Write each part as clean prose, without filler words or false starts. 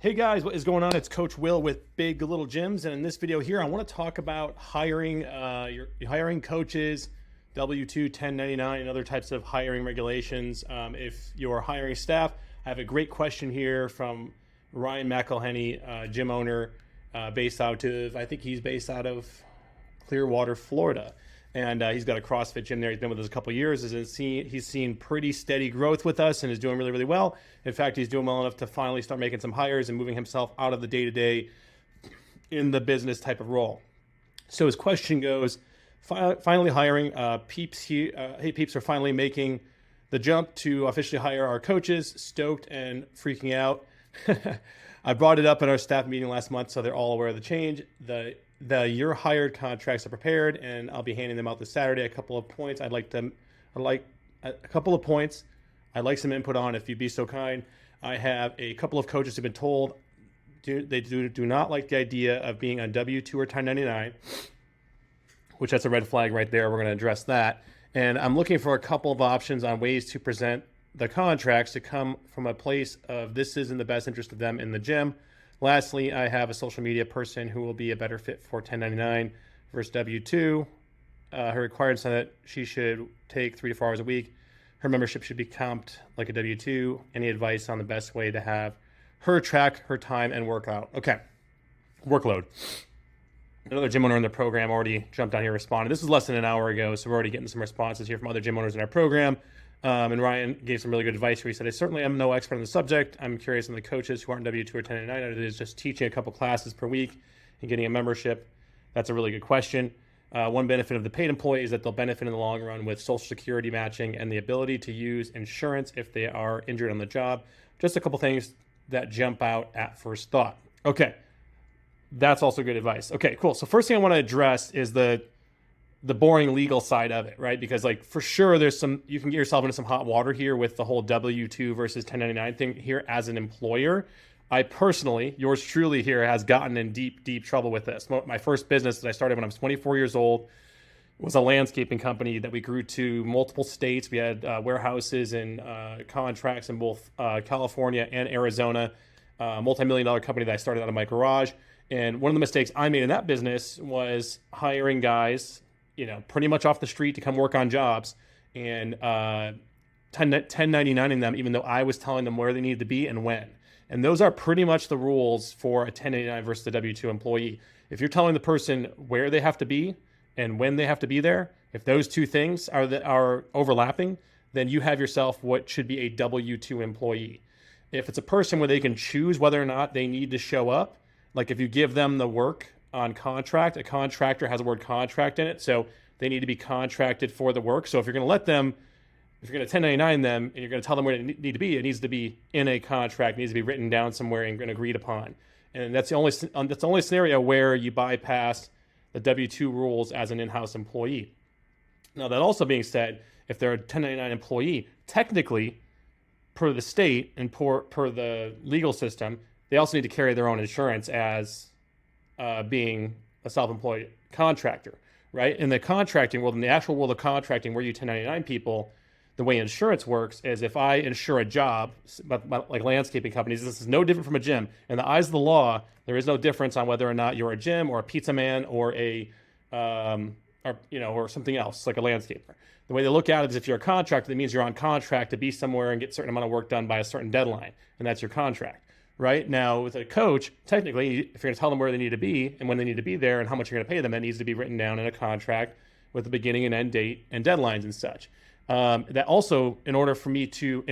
Hey guys, what is going on? It's Coach Will with Big Little Gyms, and in this video here, I want to talk about hiring, your hiring coaches, W-2, 1099, and other types of hiring regulations. If you're hiring staff, I have a great question here from Ryan McElhenney, gym owner, based out of, I think he's based out of Clearwater, Florida. And he's got a CrossFit gym there. He's been with us a couple of years. He's seen pretty steady growth with us and is doing really, really well. In fact, he's doing well enough to finally start making some hires and moving himself out of the day-to-day in the business type of role. So his question goes, finally hiring peeps. Hey, peeps are finally making the jump to officially hire our coaches. Stoked and freaking out. I brought it up in our staff meeting last month, so they're all aware of the change. Your hired contracts are prepared, and I'll be handing them out this Saturday. A couple of points I'd like some input on, if you'd be so kind. I have a couple of coaches who've been told they do not like the idea of being on W-2 or 1099, which that's a red flag right there. We're going to address that. And I'm looking for a couple of options on ways to present the contracts to come from a place of this is in the best interest of them in the gym. Lastly, I have a social media person who will be a better fit for 1099 versus W-2. Her requirements are that she should take 3 to 4 hours a week. Her membership should be comped like a W-2. Any advice on the best way to have her track her time and workout? Okay, workload. Another gym owner in the program already jumped on here and responded. This is less than an hour ago, so we're already getting some responses here from other gym owners in our program. And Ryan gave some really good advice where he said, I certainly am no expert on the subject. I'm curious on the coaches who aren't W-2 or 1099. It is just teaching a couple classes per week and getting a membership. That's a really good question. One benefit of the paid employee is that they'll benefit in the long run with Social Security matching and the ability to use insurance if they are injured on the job. Just a couple things that jump out at first thought. Okay, that's also good advice. Okay, cool. So first thing I want to address is the boring legal side of it, right? Because like for sure you can get yourself into some hot water here with the whole W-2 versus 1099 thing here as an employer. I personally, yours truly here, has gotten in deep, deep trouble with this. My first business that I started when I was 24 years old was a landscaping company that we grew to multiple states. We had warehouses and contracts in both California and Arizona, multi-million-dollar company that I started out of my garage. And one of the mistakes I made in that business was hiring guys, pretty much off the street to come work on jobs and 1099ing them, even though I was telling them where they needed to be and when. And those are pretty much the rules for a 1099 versus the W-2 employee. If you're telling the person where they have to be and when they have to be there, if those two things are overlapping, then you have yourself what should be a W-2 employee. If it's a person where they can choose whether or not they need to show up, like if you give them the work on contract, a contractor has the word contract in it, so they need to be contracted for the work. So if you're going to 1099 them and you're going to tell them where they need to be, it needs to be in a contract, it needs to be written down somewhere and agreed upon. And that's the only scenario where you bypass the W-2 rules as an in-house employee. Now, that also being said, if they're a 1099 employee, technically, per the state and per the legal system, they also need to carry their own insurance as being a self-employed contractor, right? In the contracting world, in the actual world of contracting, where you 1099 people, the way insurance works is if I insure a job, like landscaping companies, this is no different from a gym. In the eyes of the law, there is no difference on whether or not you're a gym or a pizza man or or something else like a landscaper. The way they look at it is if you're a contractor, that means you're on contract to be somewhere and get a certain amount of work done by a certain deadline, and that's your contract. Right now, with a coach, technically, if you're going to tell them where they need to be and when they need to be there and how much you're going to pay them, that needs to be written down in a contract with a beginning and end date and deadlines and such. That also, in order for me to be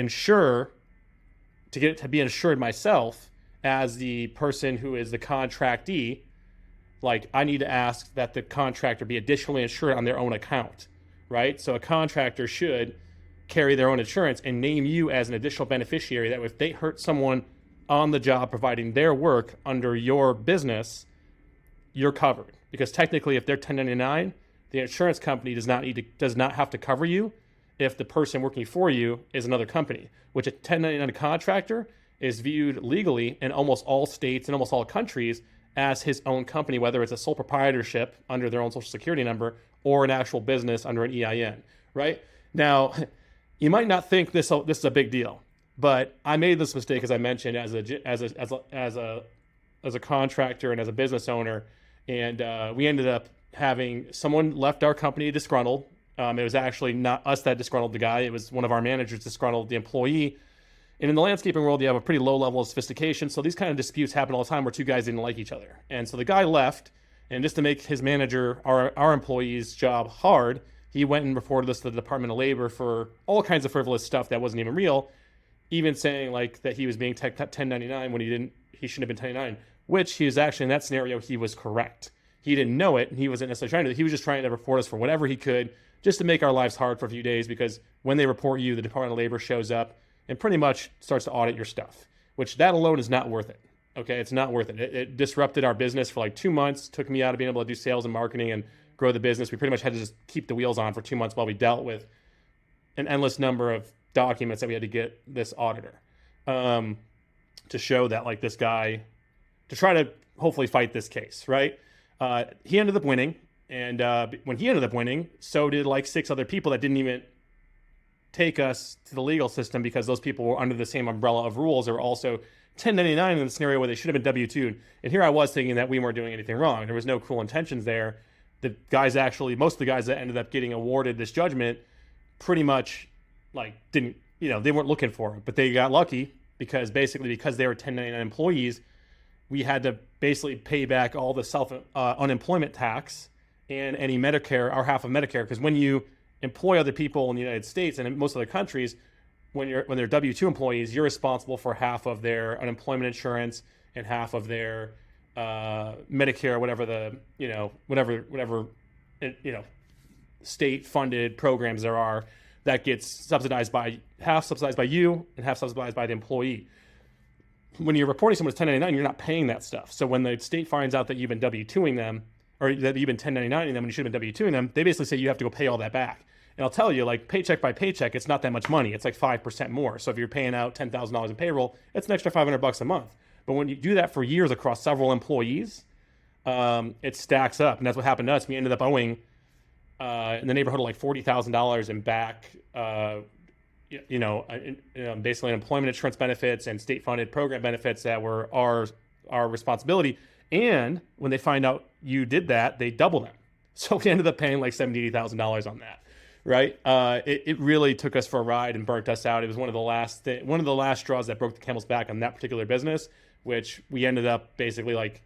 insured myself as the person who is the contractee, like I need to ask that the contractor be additionally insured on their own account, right? So a contractor should carry their own insurance and name you as an additional beneficiary, that if they hurt someone on the job providing their work under your business, you're covered. Because technically, if they're 1099, the insurance company does not have to cover you if the person working for you is another company, which a 1099 contractor is viewed legally in almost all states and almost all countries as his own company, whether it's a sole proprietorship under their own social security number or an actual business under an EIN, right? Now, you might not think this is a big deal, But I made this mistake, as I mentioned, as a contractor and as a business owner, and we ended up having someone left our company disgruntled. It was actually not us that disgruntled the guy; it was one of our managers disgruntled the employee. And in the landscaping world, you have a pretty low level of sophistication, so these kind of disputes happen all the time where two guys didn't like each other. And so the guy left, and just to make his manager, our employee's job hard, he went and reported us to the Department of Labor for all kinds of frivolous stuff that wasn't even real, even saying like that he was being 1099 when he shouldn't have been 1099, which he was actually, in that scenario, he was correct. He didn't know it, and he wasn't necessarily trying to. He was just trying to report us for whatever he could, just to make our lives hard for a few days, because when they report you, the Department of Labor shows up and pretty much starts to audit your stuff, which that alone is not worth it. Okay, it's not worth it. It disrupted our business for like 2 months, took me out of being able to do sales and marketing and grow the business. We pretty much had to just keep the wheels on for 2 months while we dealt with an endless number of documents that we had to get this auditor to show that like this guy, to try to hopefully fight this case, right? He ended up winning, and when he ended up winning, so did like 6 other people that didn't even take us to the legal system, because those people were under the same umbrella of rules. They were also 1099 in the scenario where they should have been W-2'd. And here I was thinking that we weren't doing anything wrong. There was no cruel intentions there. The guys actually, most of the guys that ended up getting awarded this judgment pretty much like didn't, they weren't looking for it, but they got lucky because because they were 1099 employees, we had to basically pay back all the unemployment tax and any Medicare, our half of Medicare. Because when you employ other people in the United States and in most other countries, when they're W-2 employees, you're responsible for half of their unemployment insurance and half of their Medicare, whatever state funded programs there are, that gets half subsidized by you and half subsidized by the employee. When you're reporting someone as 1099, you're not paying that stuff. So when the state finds out that you've been W-2ing them, or that you've been 1099ing them when you should have been W-2ing them, they basically say you have to go pay all that back. And I'll tell you, like paycheck by paycheck, it's not that much money. It's like 5% more. So if you're paying out $10,000 in payroll, it's an extra $500 a month. But when you do that for years across several employees, it stacks up. And that's what happened to us. We ended up owing in the neighborhood of like $40,000 in back, basically employment insurance benefits and state-funded program benefits that were our responsibility. And when they find out you did that, they double them. So we ended up paying like $70,000, $80,000 on that. Right? It really took us for a ride and burnt us out. It was one of the last straws that broke the camel's back on that particular business, which we ended up basically like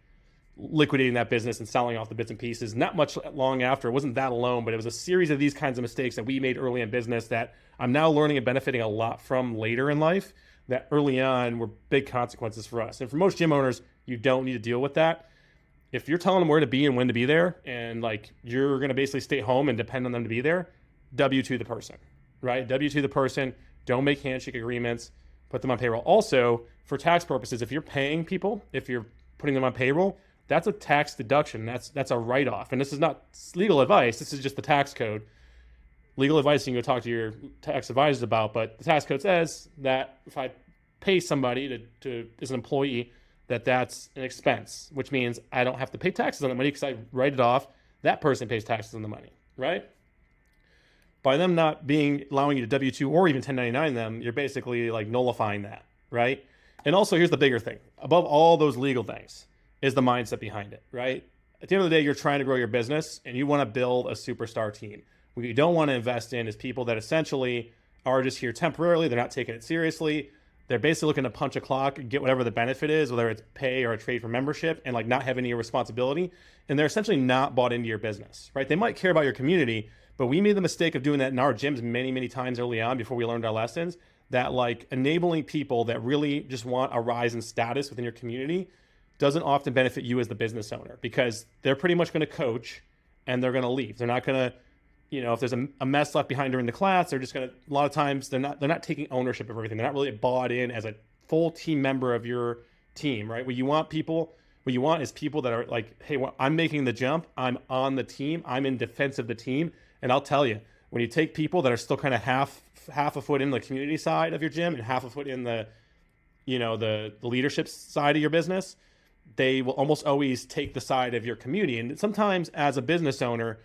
liquidating that business and selling off the bits and pieces. Not much long after. It wasn't that alone, but it was a series of these kinds of mistakes that we made early in business that I'm now learning and benefiting a lot from later in life, that early on were big consequences for us. And for most gym owners, you don't need to deal with that. If you're telling them where to be and when to be there, and like you're going to basically stay home and depend on them to be there, W-2 the person, right? W-2 the person. Don't make handshake agreements. Put them on payroll. Also, for tax purposes, if you're paying people, if you're putting them on payroll, that's a tax deduction. That's a write-off. And this is not legal advice. This is just the tax code. Legal advice you can go talk to your tax advisors about, but the tax code says that if I pay somebody to as an employee, that's an expense, which means I don't have to pay taxes on the money because I write it off. That person pays taxes on the money, right? By them not allowing you to W-2 or even 1099 them, you're basically like nullifying that, right? And also, here's the bigger thing. Above all those legal things is the mindset behind it, right? At the end of the day, you're trying to grow your business and you want to build a superstar team. What you don't want to invest in is people that essentially are just here temporarily. They're not taking it seriously. They're basically looking to punch a clock and get whatever the benefit is, whether it's pay or a trade for membership, and like not have any responsibility. And they're essentially not bought into your business, right? They might care about your community, but we made the mistake of doing that in our gyms many, many times early on before we learned our lessons, that like enabling people that really just want a rise in status within your community doesn't often benefit you as the business owner, because they're pretty much going to coach and they're going to leave. They're not going to, if there's a mess left behind during the class, they're just going to, a lot of times they're not taking ownership of everything. They're not really bought in as a full team member of your team, right? What you want is people that are like, hey, I'm making the jump. I'm on the team. I'm in defense of the team. And I'll tell you, when you take people that are still kind of half a foot in the community side of your gym and half a foot in the leadership side of your business, they will almost always take the side of your community. And sometimes as a business owner,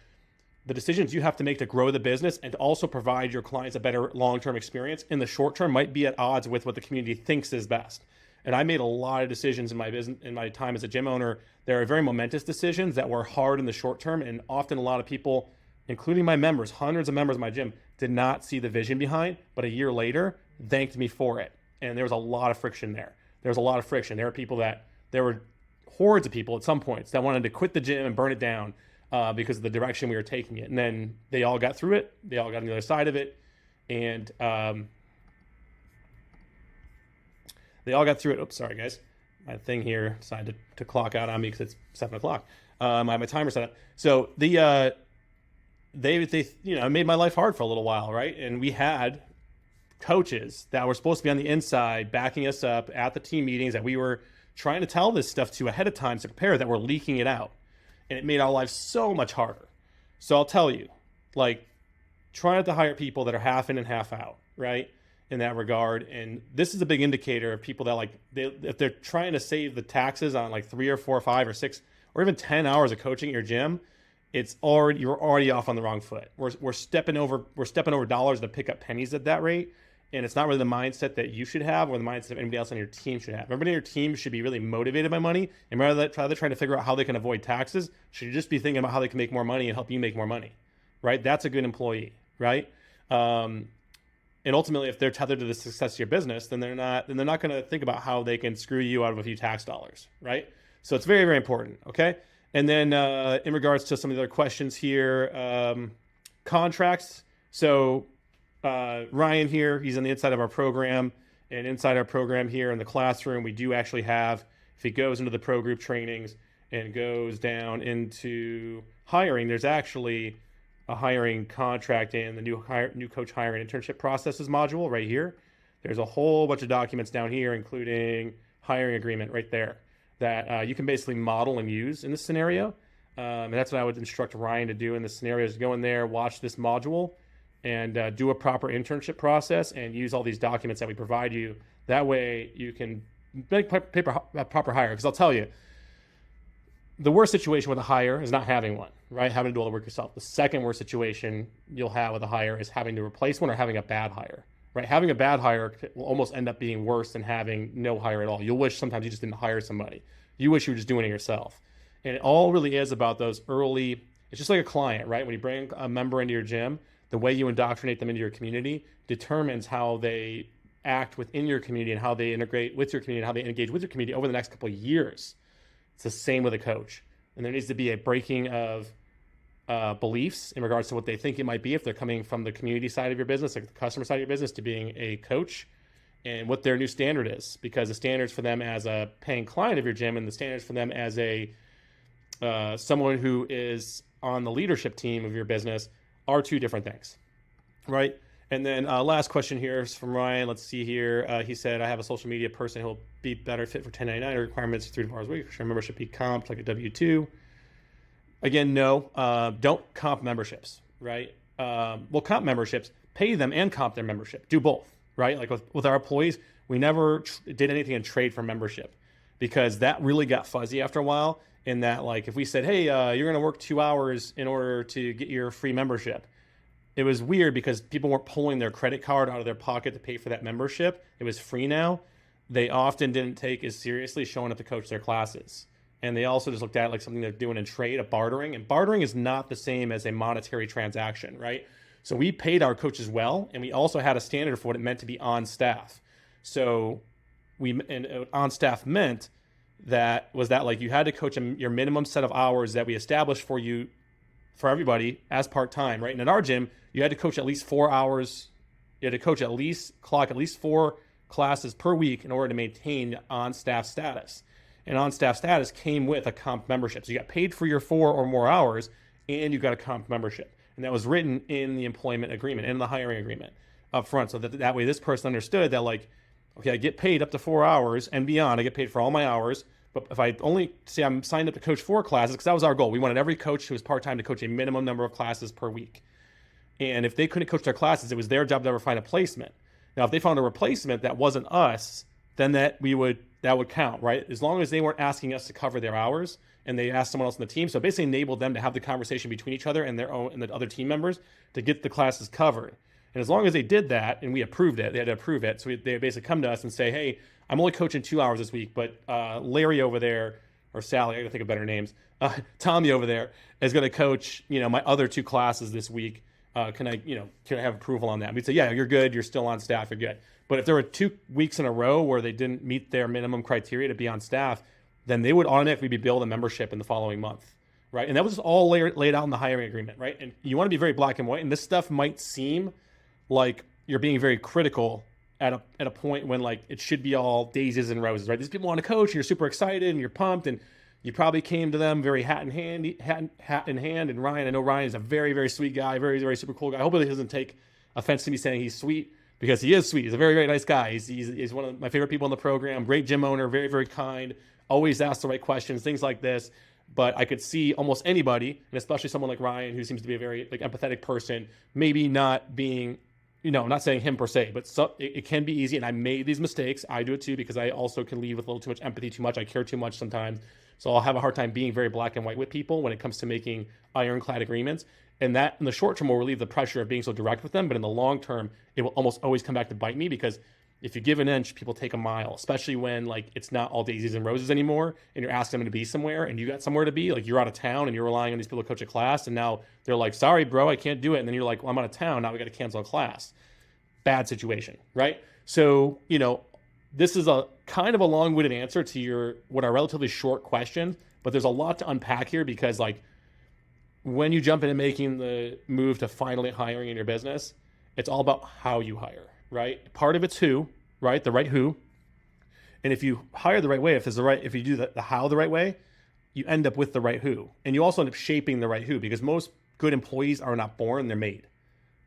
the decisions you have to make to grow the business and to also provide your clients a better long-term experience in the short term might be at odds with what the community thinks is best. And I made a lot of decisions in my business, in my time as a gym owner. There are very momentous decisions that were hard in the short term. And often a lot of people, including my members, hundreds of members of my gym, did not see the vision behind, but a year later thanked me for it. And there was a lot of friction there. There was a lot of friction. There were hordes of people at some points that wanted to quit the gym and burn it down because of the direction we were taking it. And then they all got through it. They all got on the other side of it. And they all got through it. Oops, sorry, guys. My thing here decided to clock out on me because it's 7 o'clock. I have my timer set up. So they made my life hard for a little while, right? And we had coaches that were supposed to be on the inside backing us up at the team meetings that we were trying to tell this stuff to ahead of time to prepare, that were leaking it out. And it made our lives so much harder. So I'll tell you, like, try not to hire people that are half in and half out, right? In that regard. And this is a big indicator of people that if they're trying to save the taxes on like 3 or 4 or 5 or 6 or even 10 hours of coaching at your gym, you're already off on the wrong foot. We're stepping over dollars to pick up pennies at that rate. And it's not really the mindset that you should have or the mindset of anybody else on your team should have. Everybody on your team should be really motivated by money. And rather than trying to figure out how they can avoid taxes, should just be thinking about how they can make more money and help you make more money, right? That's a good employee, right? And ultimately, if they're tethered to the success of your business, then they're not going to think about how they can screw you out of a few tax dollars, right? So it's very, very important, okay? And then in regards to some of the other questions here, contracts. So Ryan here, he's on the inside of our program, and inside our program here in the classroom, we do actually have, if he goes into the pro group trainings and goes down into hiring, there's actually a hiring contract in the new coach hiring internship processes module right here. There's a whole bunch of documents down here, including hiring agreement right there, that you can basically model and use in this scenario. And that's what I would instruct Ryan to do in this scenario, is go in there, watch this module, and do a proper internship process and use all these documents that we provide you. That way you can make a proper hire. Because I'll tell you, the worst situation with a hire is not having one, right? Having to do all the work yourself. The second worst situation you'll have with a hire is having to replace one or having a bad hire, right? Having a bad hire will almost end up being worse than having no hire at all. You'll wish sometimes you just didn't hire somebody. You wish you were just doing it yourself. And it all really is about those early, it's just like a client, right? When you bring a member into your gym, the way you indoctrinate them into your community determines how they act within your community and how they integrate with your community and how they engage with your community over the next couple of years. It's the same with a coach. And there needs to be a breaking of beliefs in regards to what they think it might be if they're coming from the community side of your business, like the customer side of your business, to being a coach, and what their new standard is. Because the standards for them as a paying client of your gym and the standards for them as a someone who is on the leadership team of your business are two different things, right? And then last question here is from Ryan. Let's see here. He said, I have a social media person who will be better fit for 1099 requirements 3 to 4 hours a week. Should membership be comped like a W-2? Again, no. Don't comp memberships, right? Well, comp memberships, pay them and comp their membership. Do both, right? Like with our employees, we never did anything in trade for membership, because that really got fuzzy after a while. In that, like, if we said, hey, you're going to work 2 hours in order to get your free membership, it was weird because people weren't pulling their credit card out of their pocket to pay for that membership. It was free now. They often didn't take as seriously showing up to coach their classes. And they also just looked at it like something they're doing in trade, a bartering. And bartering is not the same as a monetary transaction, right? So we paid our coaches well, and we also had a standard for what it meant to be on staff. So on staff meant that like you had to coach your minimum set of hours that we established for you, for everybody, as part-time, right? And in our gym, you had to coach at least 4 hours. You had to clock at least 4 classes per week in order to maintain on-staff status. And on-staff status came with a comp membership. So you got paid for your 4 or more hours, and you got a comp membership. And that was written in the employment agreement, in the hiring agreement up front. So that way this person understood that, like, okay, I get paid up to 4 hours and beyond. I get paid for all my hours. But if I only say I'm signed up to coach 4 classes, because that was our goal. We wanted every coach who was part-time to coach a minimum number of classes per week. And if they couldn't coach their classes, it was their job to ever find a placement. Now, if they found a replacement that wasn't us, then that we would that would count, right? As long as they weren't asking us to cover their hours and they asked someone else on the team. So it basically enabled them to have the conversation between each other and their own and the other team members to get the classes covered. And as long as they did that and we approved it, they had to approve it. So they basically come to us and say, hey, I'm only coaching 2 hours this week, but Larry over there, or Sally, I gotta think of better names. Tommy over there is gonna coach, my other 2 classes this week. Can I have approval on that? And we'd say, yeah, you're good. You're still on staff. You're good. But if there were 2 weeks in a row where they didn't meet their minimum criteria to be on staff, then they would automatically be billed a membership in the following month, right? And that was all laid out in the hiring agreement, right? And you want to be very black and white. And this stuff might seem like you're being very critical at a point when like it should be all daisies and roses, right? These people want to coach, and you're super excited and you're pumped, and you probably came to them very hat in hand. And Ryan, I know Ryan is a very, very sweet guy, very, very super cool guy. I hope he doesn't take offense to me saying he's sweet, because he is sweet. He's a very, very nice guy. He's one of my favorite people in the program. Great gym owner, very, very kind. Always asks the right questions, things like this. But I could see almost anybody, and especially someone like Ryan, who seems to be a very empathetic person, maybe not being, not saying him per se, but it can be easy. And I made these mistakes. I do it too, because I also can lead with a little too much empathy, too much. I care too much sometimes. So I'll have a hard time being very black and white with people when it comes to making ironclad agreements. And that in the short term will relieve the pressure of being so direct with them. But in the long term, it will almost always come back to bite me, because if you give an inch, people take a mile, especially when it's not all daisies and roses anymore and you're asking them to be somewhere and you got somewhere to be, you're out of town and you're relying on these people to coach a class. And now they're like, sorry, bro, I can't do it. And then you're like, well, I'm out of town. Now we got to cancel a class. Bad situation, right? So, this is a kind of a long-winded answer to what are relatively short questions, but there's a lot to unpack here, because when you jump into making the move to finally hiring in your business, it's all about how you hire, right? Part of it's who, right? The right who. And if you hire the right way, if you do the how the right way, you end up with the right who. And you also end up shaping the right who, because most good employees are not born, they're made.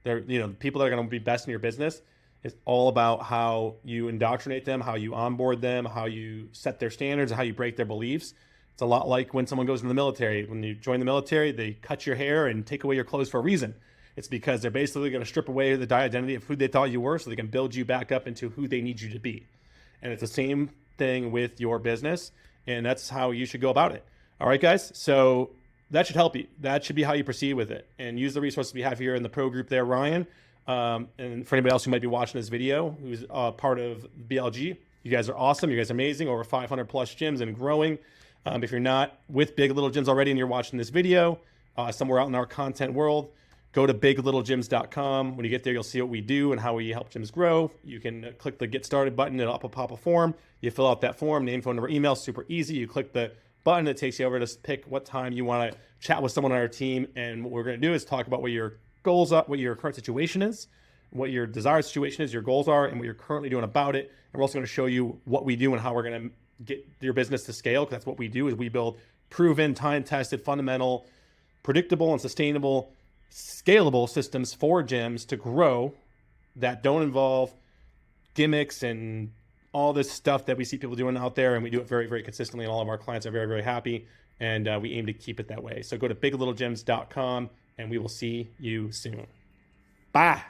They're, the people that are going to be best in your business, is all about how you indoctrinate them, how you onboard them, how you set their standards, and how you break their beliefs. It's a lot like when someone goes in the military. When you join the military, they cut your hair and take away your clothes for a reason. It's because they're basically going to strip away the identity of who they thought you were, so they can build you back up into who they need you to be. And it's the same thing with your business, and that's how you should go about it. All right, guys? So that should help you. That should be how you proceed with it. And use the resources we have here in the pro group there, Ryan. And for anybody else who might be watching this video, who's part of BLG, you guys are awesome. You guys are amazing. Over 500 plus gyms and growing. If you're not with Big Little Gyms already and you're watching this video somewhere out in our content world, go to biglittlegyms.com. When you get there, you'll see what we do and how we help gyms grow. You can click the Get Started button. It'll pop a form. You fill out that form, name, phone number, email, super easy. You click the button. It takes you over to pick what time you want to chat with someone on our team. And what we're going to do is talk about what your goals are, what your current situation is, what your desired situation is, your goals are, and what you're currently doing about it. And we're also going to show you what we do and how we're going to get your business to scale, because that's what we do. Is we build proven, time-tested, fundamental, predictable, and sustainable, scalable systems for gyms to grow that don't involve gimmicks and all this stuff that we see people doing out there. And we do it very, very consistently, and all of our clients are very, very happy. And we aim to keep it that way. So go to biglittlegyms.com, and we will see you soon. Bye.